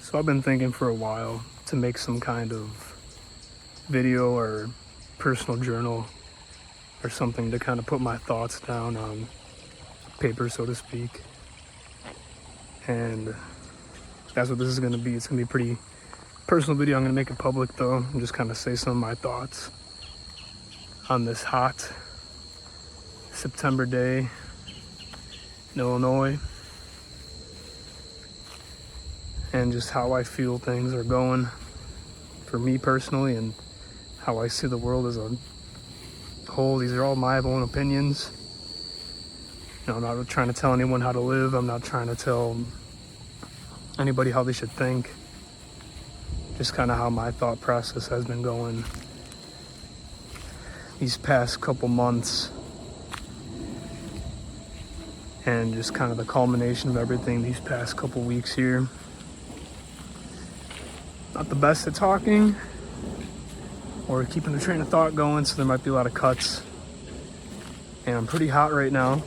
So I've been thinking for a while to make some kind of video or personal journal or something to kind of put my thoughts down on paper, so to speak. And that's what this is going to be. It's going to be a pretty personal video. I'm going to make it public though and just kind of say some of my thoughts on this hot September day in Illinois, and just how I feel things are going for me personally and how I see the world as a whole. These are all my own opinions. I'm not trying to tell anyone how to live. I'm not trying to tell anybody how they should think. Just kind of how my thought process has been going these past couple months, and just kind of the culmination of everything these past couple weeks here. Not the best at talking or keeping the train of thought going, so there might be a lot of cuts. And I'm pretty hot right now.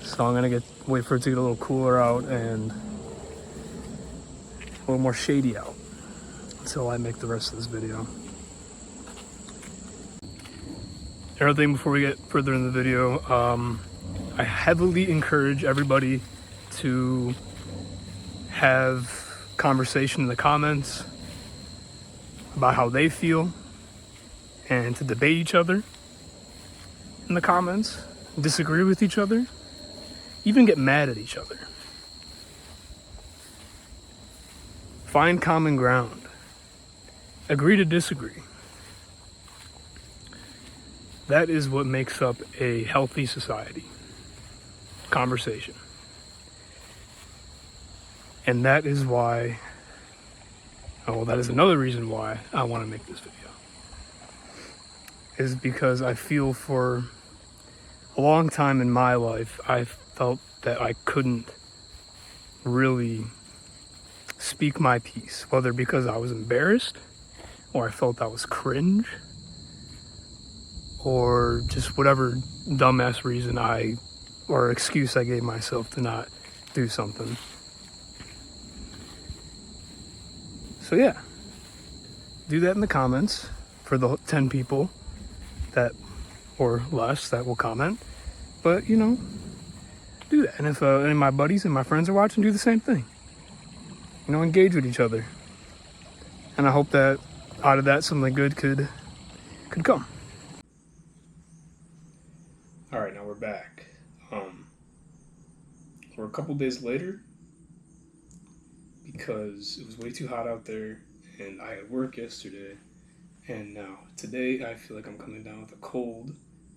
So I'm gonna wait for it to get a little cooler out and a little more shady out until I make the rest of this video. Another thing before we get further in the video, I heavily encourage everybody to have conversation in the comments about how they feel and to debate each other in the comments, disagree with each other, even get mad at each other. Find common ground. Agree to disagree. That is what makes up a healthy society. Conversation. And that is why, that is another reason why I want to make this video. Is because I feel for a long time in my life, I felt that I couldn't really speak my piece, whether because I was embarrassed, or I felt that was cringe, or just whatever dumbass reason or excuse I gave myself to not do something. So yeah, do that in the comments for the 10 people that, or less, that will comment. But, do that. And if any of my buddies and my friends are watching, do the same thing. Engage with each other. And I hope that out of that something good could come. All right, now we're back. We're a couple days later because it was way too hot out there and I had work yesterday, and now today I feel like I'm coming down with a cold.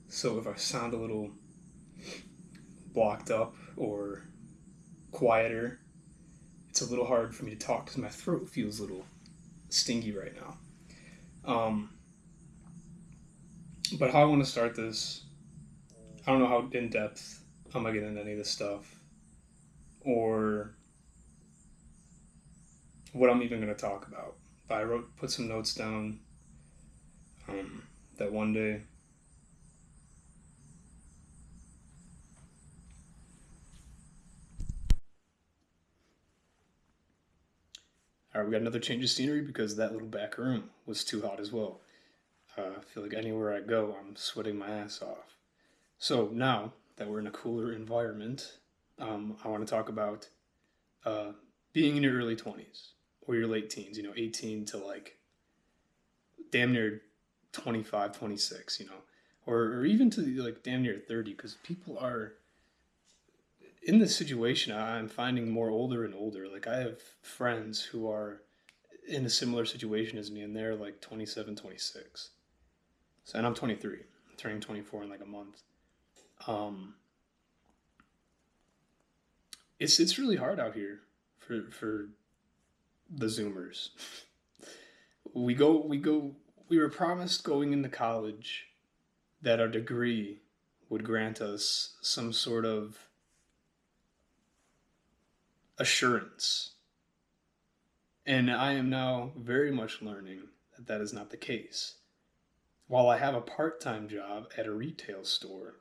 So if I sound a little blocked up or quieter, it's a little hard for me to talk because my throat feels a little stingy right now. But how I want to start this, I don't know how in depth I'm gonna get into any of this stuff or what I'm even gonna talk about. But I put some notes down that one day. All right, we got another change of scenery because that little back room was too hot as well. I feel like anywhere I go, I'm sweating my ass off. So now that we're in a cooler environment, I want to talk about being in your early 20s or your late teens, 18 to like damn near 25, 26, or even to like damn near 30, because people are in this situation. I'm finding more older and older. Like I have friends who are in a similar situation as me, and they're like 27, 26. So, and I'm 23. I'm turning 24 in like a month. It's really hard out here for the Zoomers. We were promised going into college that our degree would grant us some sort of assurance. And I am now very much learning that that is not the case. While I have a part-time job at a retail store,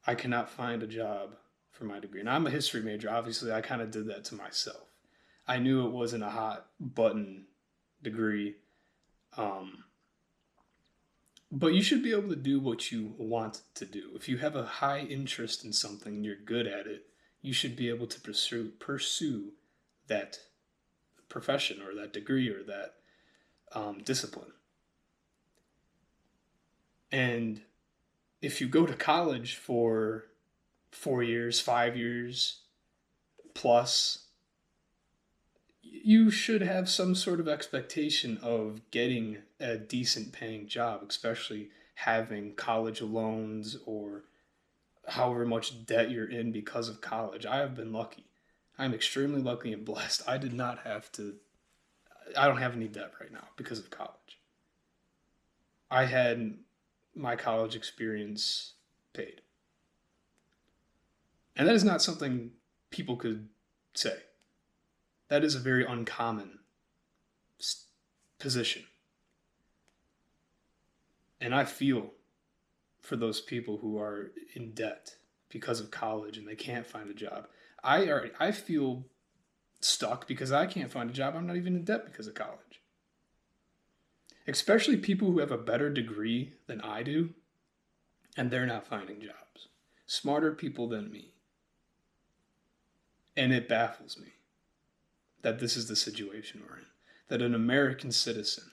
I cannot find a job for my degree. And I'm a history major. Obviously, I kind of did that to myself. I knew it wasn't a hot button degree. But you should be able to do what you want to do. If you have a high interest in something and you're good at it, you should be able to pursue that profession or that degree or that discipline. And if you go to college for 4 years, 5 years plus, you should have some sort of expectation of getting a decent paying job, especially having college loans or however much debt you're in because of college. I have been lucky. I'm extremely lucky and blessed. I don't have any debt right now because of college. I had my college experience paid. And that is not something people could say. That is a very uncommon position. And I feel for those people who are in debt because of college and they can't find a job. I feel stuck because I can't find a job. I'm not even in debt because of college. Especially people who have a better degree than I do, and they're not finding jobs. Smarter people than me. And it baffles me that this is the situation we're in. That an American citizen,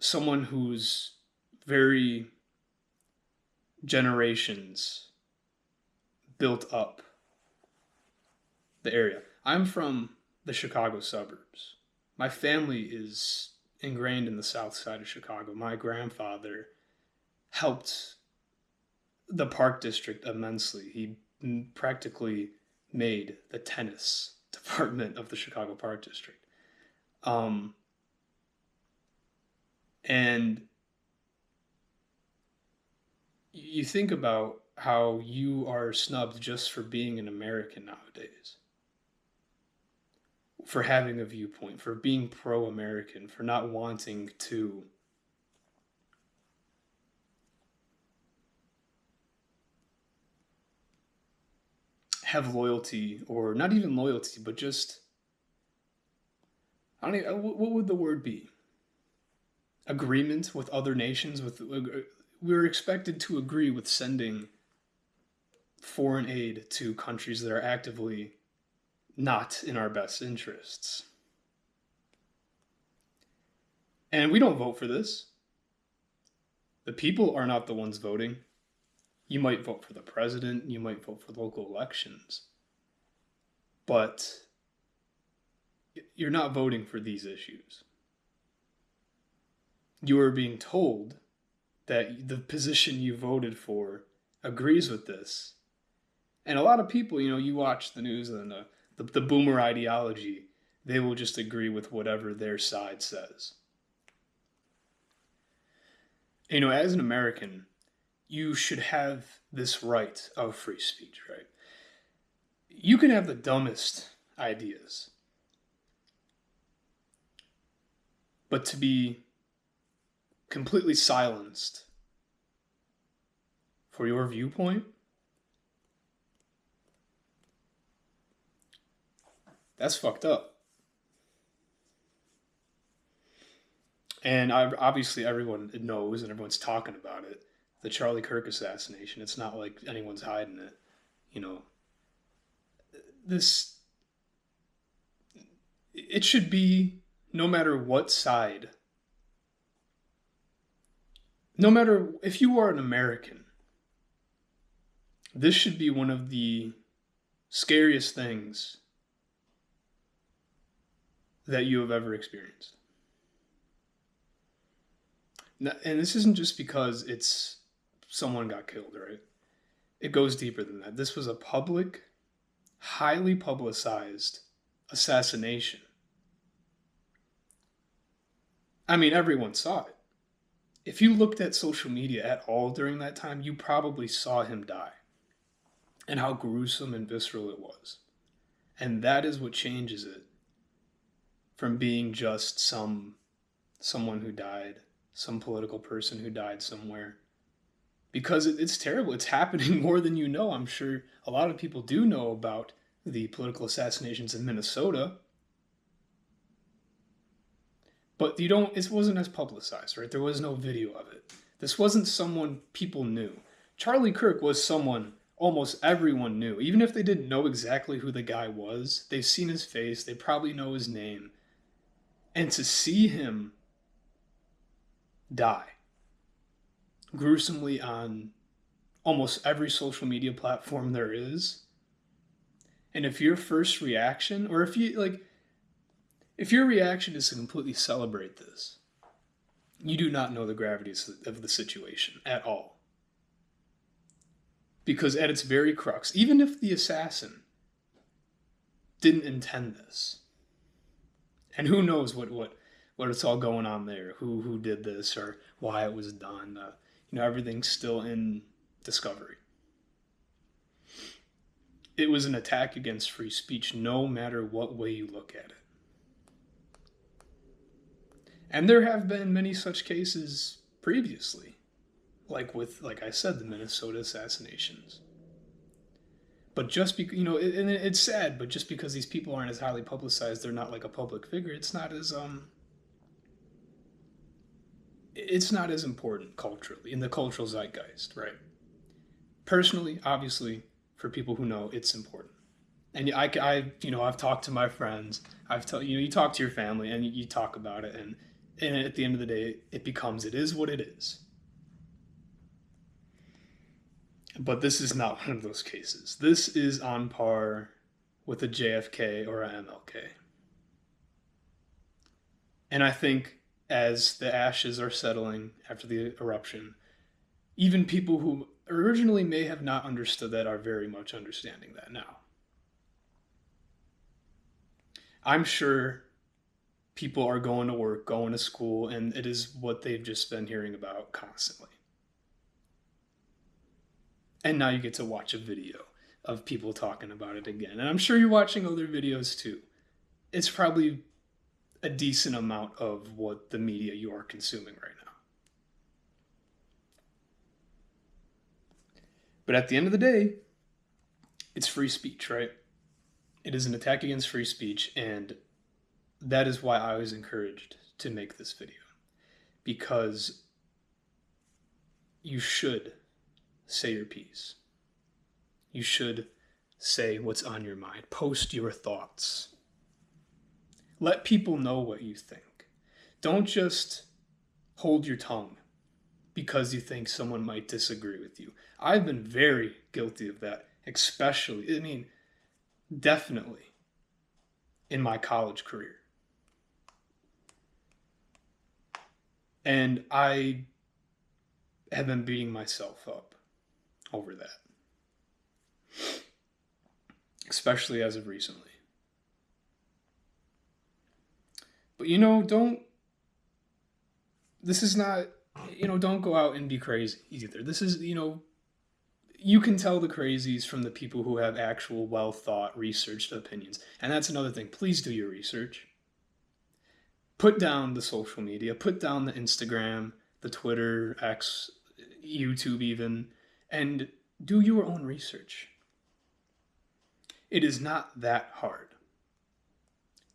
someone who's very generations built up the area. I'm from the Chicago suburbs. My family is ingrained in the south side of Chicago. My grandfather helped the Park District immensely. He practically made the tennis department of the Chicago Park District. And you think about how you are snubbed just for being an American nowadays, for having a viewpoint, for being pro-American, for not wanting to have loyalty, or not even loyalty, but just, I don't even, what would the word be? Agreement with other nations. We're expected to agree with sending foreign aid to countries that are actively not in our best interests. And we don't vote for this. The people are not the ones voting. You might vote for the president, you might vote for local elections, but you're not voting for these issues. You are being told that the position you voted for agrees with this. And a lot of people, you watch the news and the boomer ideology, they will just agree with whatever their side says. As an American, you should have this right of free speech, right? You can have the dumbest ideas, but to be completely silenced for your viewpoint, that's fucked up. And obviously everyone knows and everyone's talking about it. The Charlie Kirk assassination. It's not like anyone's hiding it. It should be, no matter what side, no matter if you are an American, this should be one of the scariest things that you have ever experienced. And this isn't just because it's someone got killed, right? It goes deeper than that. This was a public, highly publicized assassination. I mean, everyone saw it. If you looked at social media at all during that time, you probably saw him die. And how gruesome and visceral it was. And that is what changes it from being just someone who died, some political person who died somewhere. because it's terrible. It's happening more than you know. I'm sure a lot of people do know about the political assassinations in Minnesota, but it wasn't as publicized, right? There was no video of it. This wasn't someone people knew. Charlie Kirk was someone almost everyone knew. Even if they didn't know exactly who the guy was, they've seen his face, they probably know his name. And to see him die gruesomely on almost every social media platform there is, and if your first reaction, or if your reaction is to completely celebrate this, you do not know the gravities of the situation at all. Because at its very crux, even if the assassin didn't intend this, and who knows what it's all going on there, who did this or why it was done, everything's still in discovery. It was an attack against free speech, no matter what way you look at it. And there have been many such cases previously, like I said, the Minnesota assassinations. But just because, and it's sad, but just because these people aren't as highly publicized, they're not like a public figure, it's not as important culturally, in the cultural zeitgeist, right? Personally, obviously, for people who know, it's important. And I've talked to my friends, you talk to your family, and you talk about it, and at the end of the day, it is what it is. But this is not one of those cases. This is on par with a JFK or a MLK. And I think as the ashes are settling after the eruption, even people who originally may have not understood that are very much understanding that now. I'm sure people are going to work, going to school, and it is what they've just been hearing about constantly. And now you get to watch a video of people talking about it again. And I'm sure you're watching other videos too. It's probably a decent amount of what the media you are consuming right now. But at the end of the day, it's free speech, right? It is an attack against free speech, and that is why I was encouraged to make this video. Because you should say your piece. You should say what's on your mind. Post your thoughts. Let people know what you think. Don't just hold your tongue because you think someone might disagree with you. I've been very guilty of that, definitely in my college career. And I have been beating myself up over that, especially as of recently. But don't go out and be crazy either. This is, you can tell the crazies from the people who have actual well thought, researched opinions. And that's another thing. Please do your research. Put down the social media, put down the Instagram, the Twitter, X, YouTube even, and do your own research. It is not that hard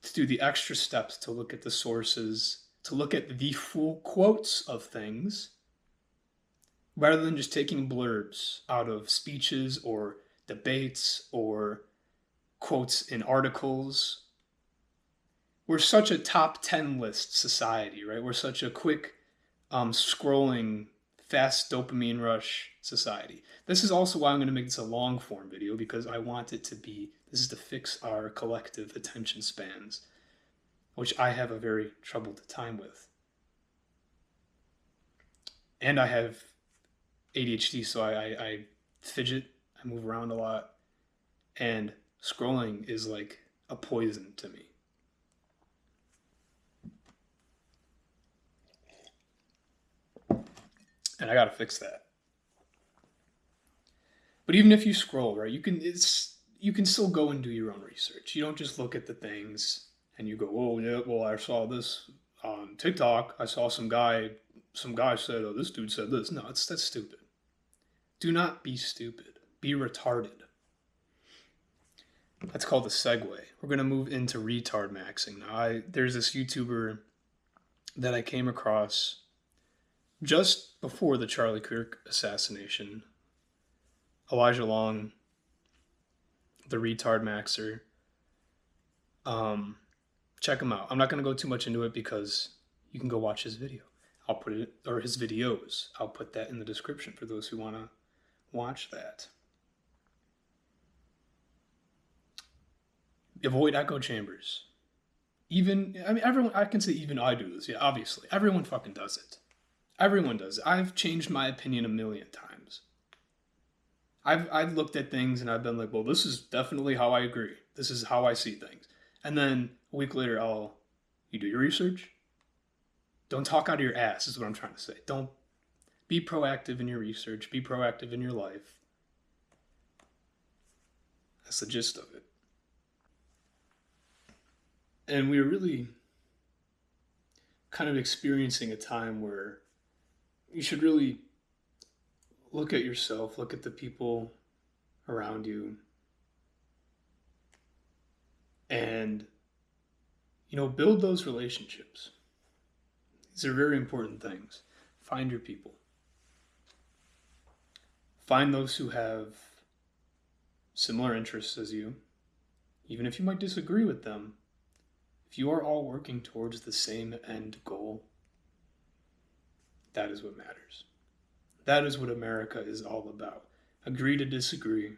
to do the extra steps to look at the sources, to look at the full quotes of things, rather than just taking blurbs out of speeches or debates or quotes in articles. We're such a top 10 list society, right? We're such a quick scrolling, fast dopamine rush society. This is also why I'm going to make this a long form video, because I want it to be, this is to fix our collective attention spans, which I have a very troubled time with. And I have ADHD, so I fidget, I move around a lot, and scrolling is like a poison to me. And I gotta fix that. But even if you scroll, right, you can still go and do your own research. You don't just look at the things and you go, oh yeah, well I saw this on TikTok. I saw some guy said, oh, this dude said this. No, that's stupid. Do not be stupid. Be retarded. That's called a segue. We're going to move into retard maxing. Now, there's this YouTuber that I came across just before the Charlie Kirk assassination. Elijah Long, the retard maxer. Check him out. I'm not going to go too much into it because you can go watch his video. I'll put it, or his videos. I'll put that in the description for those who want to watch that. Avoid echo chambers. Everyone, I can say even I do this. Yeah, obviously. Everyone fucking does it. Everyone does it. I've changed my opinion a million times. I've looked at things and I've been like, well, this is definitely how I agree. This is how I see things. And then a week later, you do your research? Don't talk out of your ass is what I'm trying to say. Don't be proactive in your research. Be proactive in your life. That's the gist of it. And we were really kind of experiencing a time where you should really look at yourself, look at the people around you, and, build those relationships. These are very important things. Find your people. Find those who have similar interests as you, even if you might disagree with them. If you are all working towards the same end goal, that is what matters. That is what America is all about. Agree to disagree,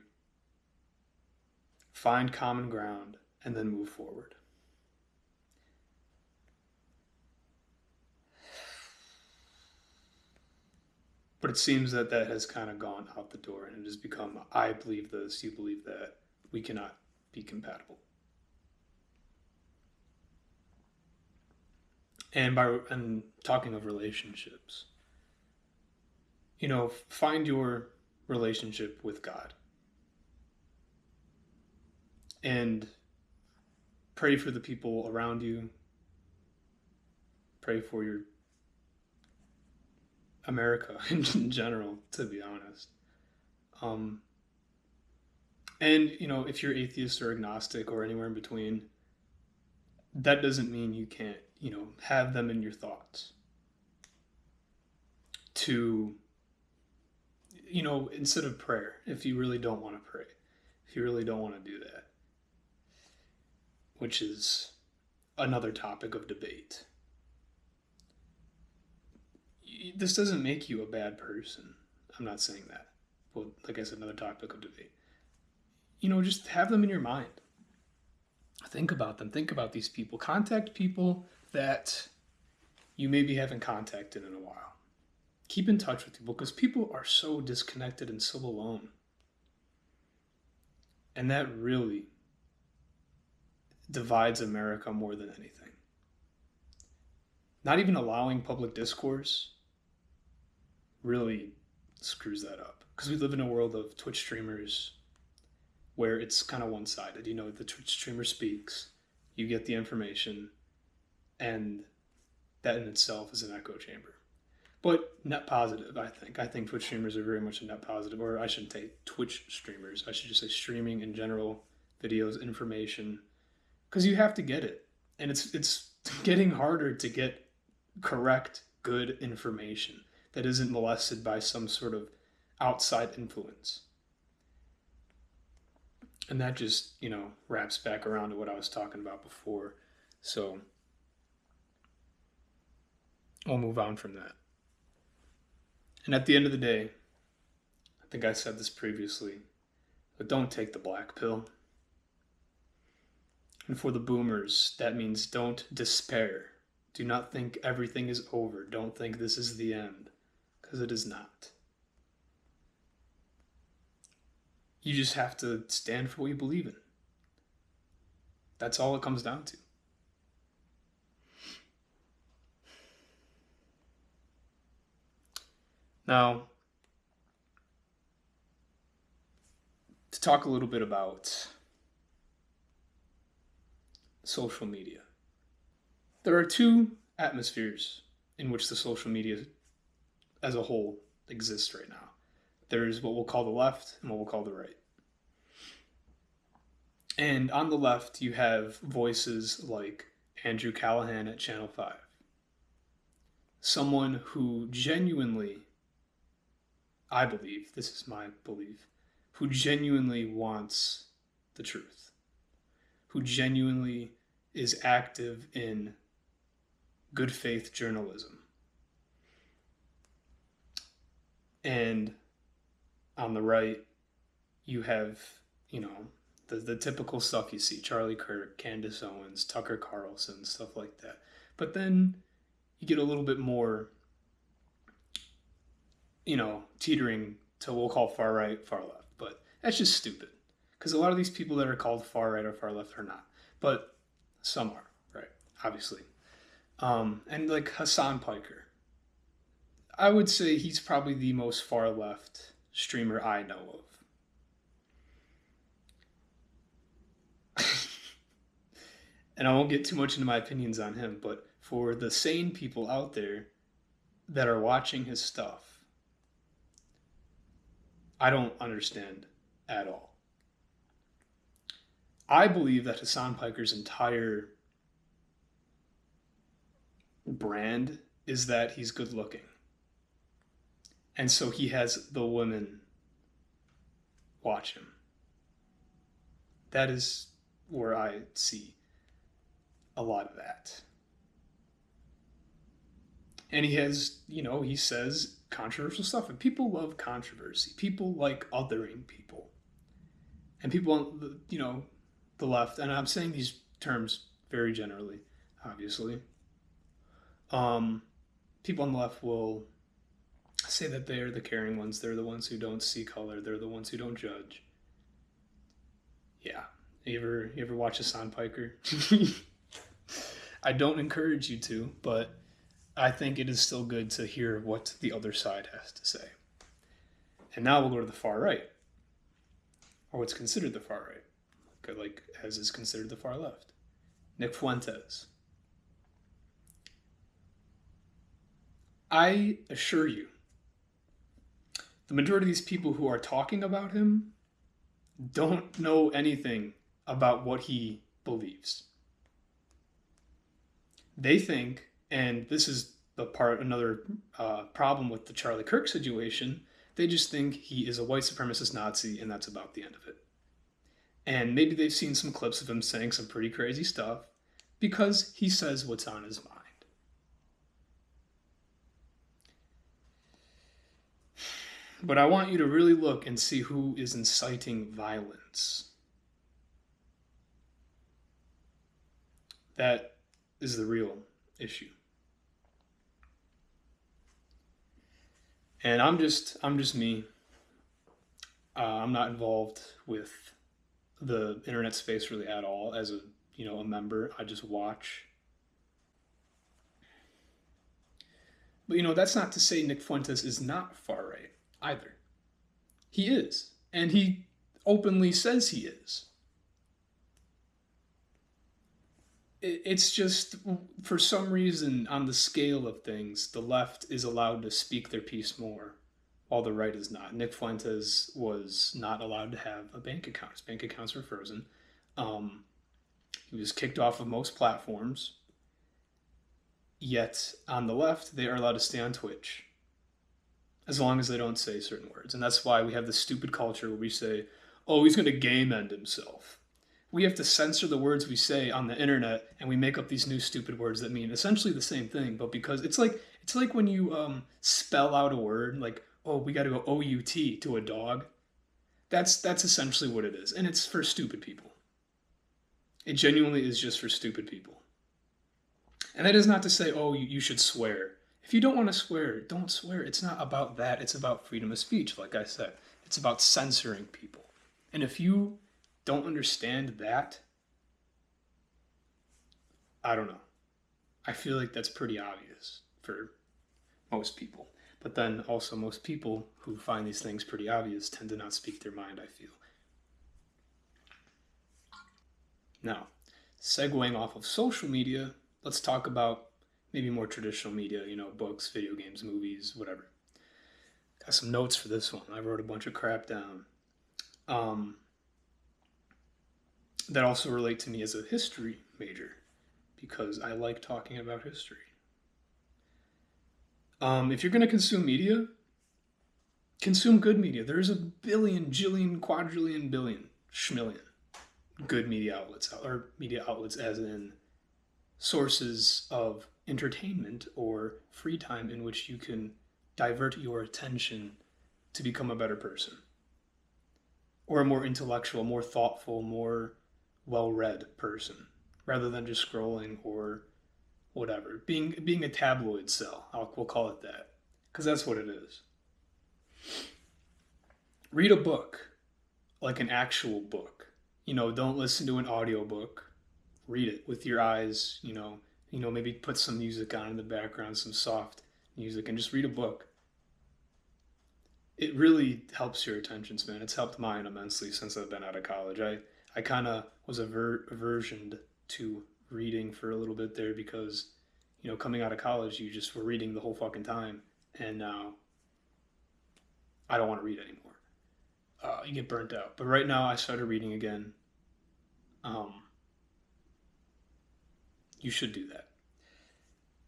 find common ground, and then move forward. But it seems that has kind of gone out the door and it has become, I believe this, you believe that. We cannot be compatible. And talking of relationships, find your relationship with God and pray for the people around you. Pray for your America in general, to be honest. And if you're atheist or agnostic or anywhere in between, that doesn't mean you can't, have them in your thoughts. To, instead of prayer, if you really don't want to pray, if you really don't want to do that, which is another topic of debate. This doesn't make you a bad person. I'm not saying that. But like I said, another topic of debate. Just have them in your mind. Think about them. Think about these people. Contact people that you maybe haven't contacted in a while. Keep in touch with people because people are so disconnected and so alone. And that really divides America more than anything. Not even allowing public discourse really screws that up. Because we live in a world of Twitch streamers where it's kind of one-sided. The Twitch streamer speaks, you get the information, and that in itself is an echo chamber. But net positive, I think. I think Twitch streamers are very much a net positive, or I shouldn't say Twitch streamers. I should just say streaming in general, videos, information, because you have to get it. And it's getting harder to get correct, good information that isn't molested by some sort of outside influence. And that just, wraps back around to what I was talking about before. So I'll move on from that. And at the end of the day, I think I said this previously, but don't take the black pill. And for the boomers, that means don't despair. Do not think everything is over. Don't think this is the end, because it is not. You just have to stand for what you believe in. That's all it comes down to. Now, to talk a little bit about social media. There are two atmospheres in which the social media as a whole exists right now. There's what we'll call the left and what we'll call the right. And on the left, you have voices like Andrew Callahan at Channel 5. Someone who genuinely, I believe, this is my belief, who genuinely wants the truth, who genuinely is active in good faith journalism. And on the right, you have, the typical stuff you see: Charlie Kirk, Candace Owens, Tucker Carlson, stuff like that. But then you get a little bit more, teetering to what we'll call far right, far left. But that's just stupid, because a lot of these people that are called far right or far left are not. But some are, right? Obviously. And like Hassan Piker, I would say he's probably the most far left streamer I know of. And I won't get too much into my opinions on him, but for the sane people out there that are watching his stuff, I don't understand at all. I believe that Hassan Piker's entire brand is that he's good looking. And so he has the women watch him. That is where I see a lot of that. And he has, he says controversial stuff. And people love controversy. People like othering people. And people on the left, and I'm saying these terms very generally, obviously. People on the left will say that they're the caring ones. They're the ones who don't see color. They're the ones who don't judge. Yeah. You ever watch Hassan Piker? I don't encourage you to, but I think it is still good to hear what the other side has to say. And now we'll go to the far right, or what's considered the far right, like as is considered the far left. Nick Fuentes. I assure you, the majority of these people who are talking about him don't know anything about what he believes. They think, and this is another problem with the Charlie Kirk situation, they just think he is a white supremacist Nazi, and that's about the end of it. And maybe they've seen some clips of him saying some pretty crazy stuff because he says what's on his mind. But I want you to really look and see who is inciting violence. That is the real issue. And I'm just me. I'm not involved with the internet space really at all as a member. I just watch. But that's not to say Nick Fuentes is not far right either. He is, and he openly says he is. It's just, for some reason, on the scale of things, the left is allowed to speak their piece more, while the right is not. Nick Fuentes was not allowed to have a bank account. His bank accounts were frozen. He was kicked off of most platforms. Yet, on the left, they are allowed to stay on Twitch, as long as they don't say certain words. And that's why we have this stupid culture where we say, oh, he's going to game end himself. We have to censor the words we say on the internet, and we make up these new stupid words that mean essentially the same thing. But because it's like when you spell out a word, like, oh, we got to go O-U-T to a dog. That's essentially what it is. And it's for stupid people. It genuinely is just for stupid people. And that is not to say, oh, you should swear. If you don't want to swear, don't swear. It's not about that. It's about freedom of speech, like I said. It's about censoring people. And if you don't understand that, I don't know. I feel like that's pretty obvious for most people. But then also most people who find these things pretty obvious tend to not speak their mind, I feel. Now, segueing off of social media, let's talk about maybe more traditional media, books, video games, movies, whatever. Got some notes for this one. I wrote a bunch of crap down. That also relate to me as a history major because I like talking about history. If you're going to consume media, consume good media. There's a billion, jillion, quadrillion, billion, schmillion good media outlets, or media outlets as in sources of entertainment or free time in which you can divert your attention to become a better person or a more intellectual, more thoughtful, more well-read person rather than just scrolling or whatever. Being a tabloid cell, we'll call it that, because that's what it is. Read a book, like an actual book. Don't listen to an audiobook. Read it with your eyes. Maybe put some music on in the background, some soft music, and just read a book. It really helps your attention span. It's helped mine immensely since I've been out of college. I kind of was aversioned to reading for a little bit there because, coming out of college, you just were reading the whole fucking time. And now I don't want to read anymore. You get burnt out. But right now I started reading again. You should do that.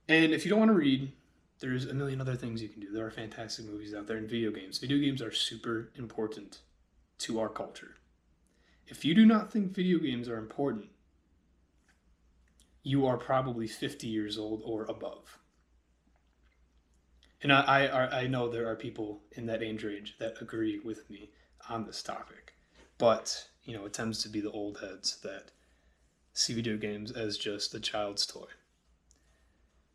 And if you don't want to read, there's a million other things you can do. There are fantastic movies out there and video games. Video games are super important to our culture. If you do not think video games are important, you are probably 50 years old or above. And I know there are people in that age range that agree with me on this topic. But, it tends to be the old heads that see video games as just a child's toy.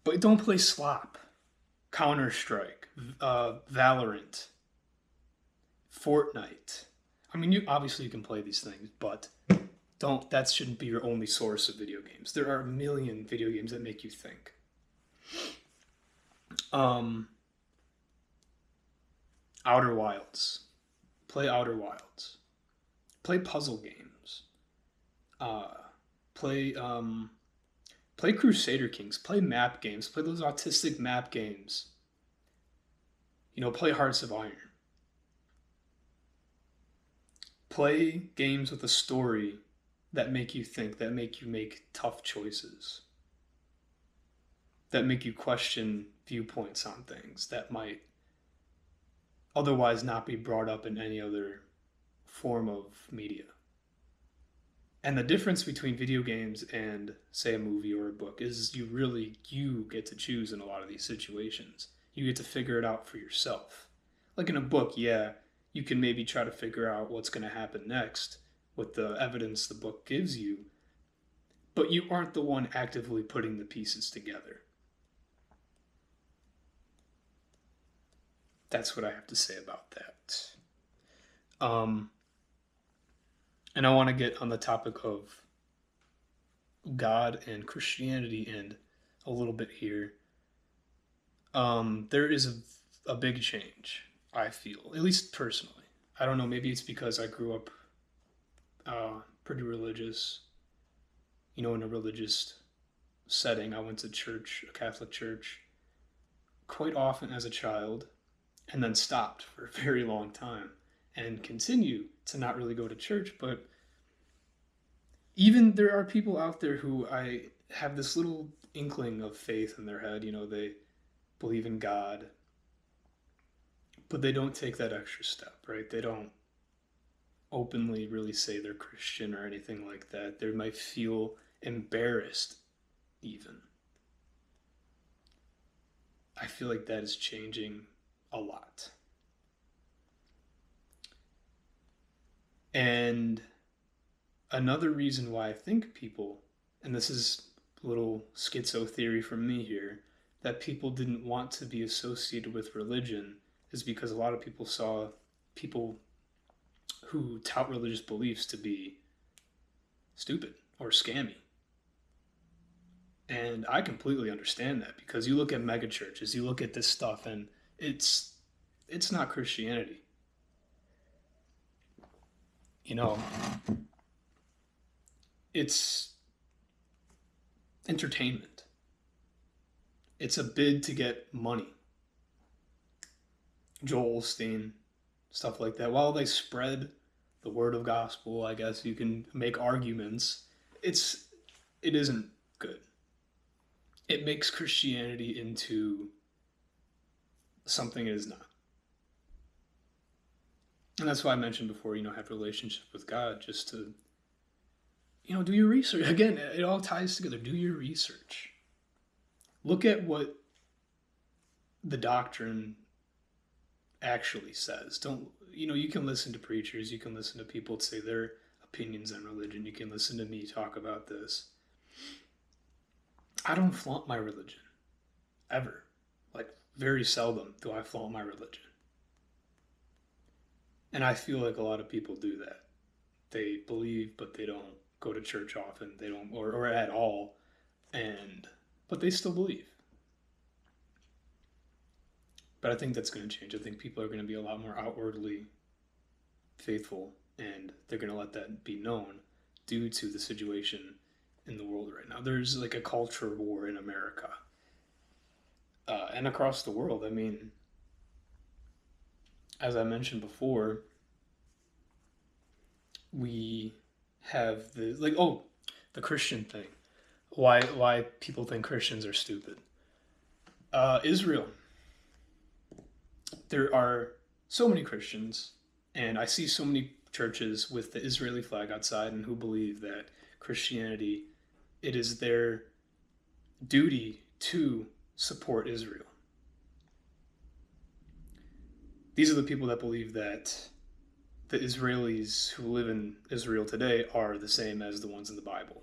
But don't play slop. Counter-Strike, Valorant, Fortnite. I mean, you can play these things, but that shouldn't be your only source of video games. There are a million video games that make you think. Outer Wilds. Play Outer Wilds. Play puzzle games. Play Crusader Kings. Play map games. Play those autistic map games. Play Hearts of Iron. Play games with a story that make you think, that make you make tough choices, that make you question viewpoints on things that might otherwise not be brought up in any other form of media. And the difference between video games and, say, a movie or a book is you get to choose in a lot of these situations. You get to figure it out for yourself. Like in a book, yeah, you can maybe try to figure out what's going to happen next with the evidence the book gives you, but you aren't the one actively putting the pieces together. That's what I have to say about that. And I want to get on the topic of God and Christianity and a little bit here. There is a big change, I feel, at least personally. I don't know, maybe it's because I grew up pretty religious, in a religious setting. I went to church, a Catholic church, quite often as a child, and then stopped for a very long time and continue to not really go to church. But even there are people out there who I have this little inkling of faith in their head. They believe in God, but they don't take that extra step, right? They don't openly really say they're Christian or anything like that. They might feel embarrassed even. I feel like that is changing a lot. And another reason why I think people, and this is a little schizo theory from me here, that people didn't want to be associated with religion is because a lot of people saw people who tout religious beliefs to be stupid or scammy. And I completely understand that, because you look at mega churches, you look at this stuff, and it's not Christianity. It's entertainment. It's a bid to get money. Joel Osteen, stuff like that. While they spread the word of gospel, I guess you can make arguments. It isn't good. It makes Christianity into something it is not. And that's why I mentioned before, have a relationship with God just to, do your research. Again, it all ties together. Do your research. Look at what the doctrine actually says. Don't, you can listen to preachers, you can listen to people say their opinions on religion, you can listen to me talk about this. I don't flaunt my religion. Ever. Like, very seldom do I flaunt my religion. And I feel like a lot of people do that. They believe, but they don't go to church often. They don't, or at all. But they still believe. But I think that's going to change. I think people are going to be a lot more outwardly faithful, and they're going to let that be known due to the situation in the world right now. There's like a culture war in America and across the world. I mean, as I mentioned before, we have the Christian thing. Why people think Christians are stupid. Israel. There are so many Christians, and I see so many churches with the Israeli flag outside, and who believe that Christianity, it is their duty to support Israel. These are the people that believe that the Israelis who live in Israel today are the same as the ones in the Bible.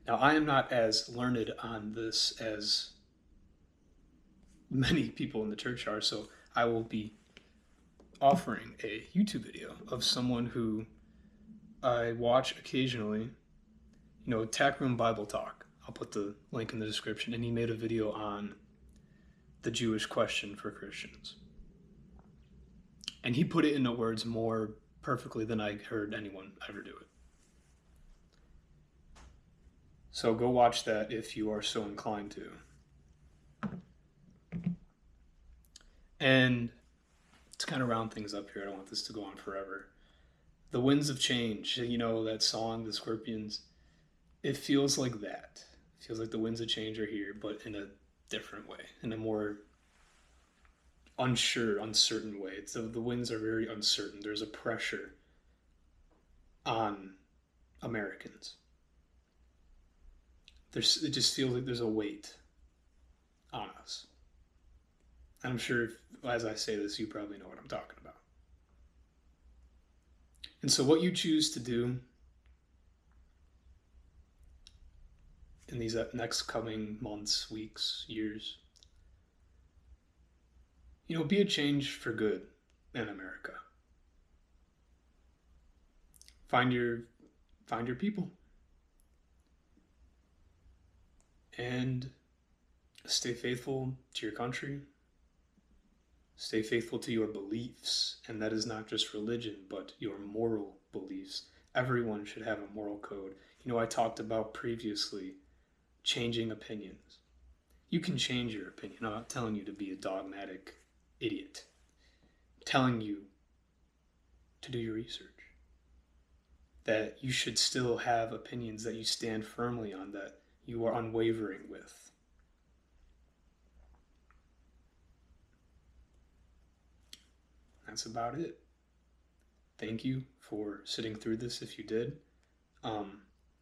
Now, I am not as learned on this as many people in the church are, so I will be offering a YouTube video of someone who I watch occasionally, Tack Room Bible Talk. I'll put the link in the description, and he made a video on the Jewish question for Christians. And he put it into words more perfectly than I heard anyone ever do it. So go watch that if you are so inclined to. And to kind of round things up here, I don't want this to go on forever. The Winds of Change, that song, The Scorpions, it feels like that. It feels like the winds of change are here, but in a different way, in a more uncertain way. The winds are very uncertain. There's a pressure on Americans. It just feels like there's a weight on us. And I'm sure as I say this, you probably know what I'm talking about. And so what you choose to do in these next coming months, weeks, years, be a change for good in America. Find your people. And stay faithful to your country. Stay faithful to your beliefs. And that is not just religion, but your moral beliefs. Everyone should have a moral code. I talked about previously changing opinions. You can change your opinion. I'm not telling you to be a dogmatic idiot. I'm telling you to do your research. That you should still have opinions that you stand firmly on, that you are unwavering with. That's about it. Thank you for sitting through this if you did.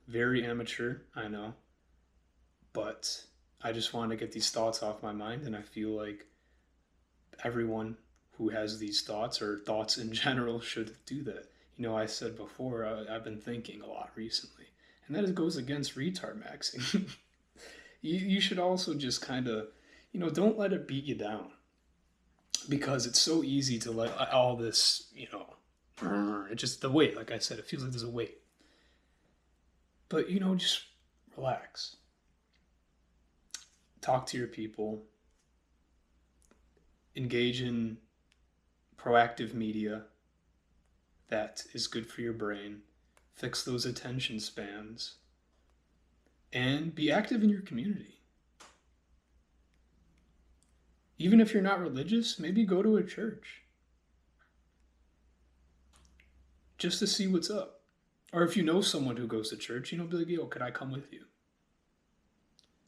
Very amateur, I know. But I just wanted to get these thoughts off my mind, and I feel like everyone who has these thoughts, or thoughts in general, should do that. I said before, I've been thinking a lot recently, and that goes against retard maxing. You should also just kind of, don't let it beat you down, because it's so easy to let all this, it's just the weight. Like I said, it feels like there's a weight. But, just relax. Talk to your people. Engage in proactive media that is good for your brain. Fix those attention spans. And be active in your community. Even if you're not religious, maybe go to a church just to see what's up. Or if you know someone who goes to church, be like, yo, could I come with you?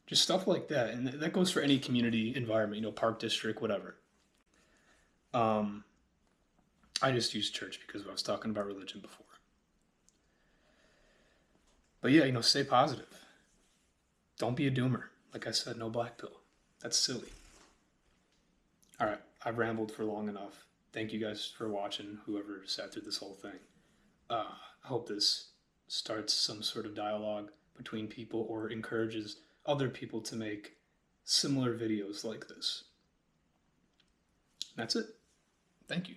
Just stuff like that. And that goes for any community environment, park district, whatever. I just used church because I was talking about religion before. But yeah, stay positive. Don't be a doomer. Like I said, no black pill. That's silly. All right, I've rambled for long enough. Thank you guys for watching, whoever sat through this whole thing. I hope this starts some sort of dialogue between people or encourages other people to make similar videos like this. That's it. Thank you.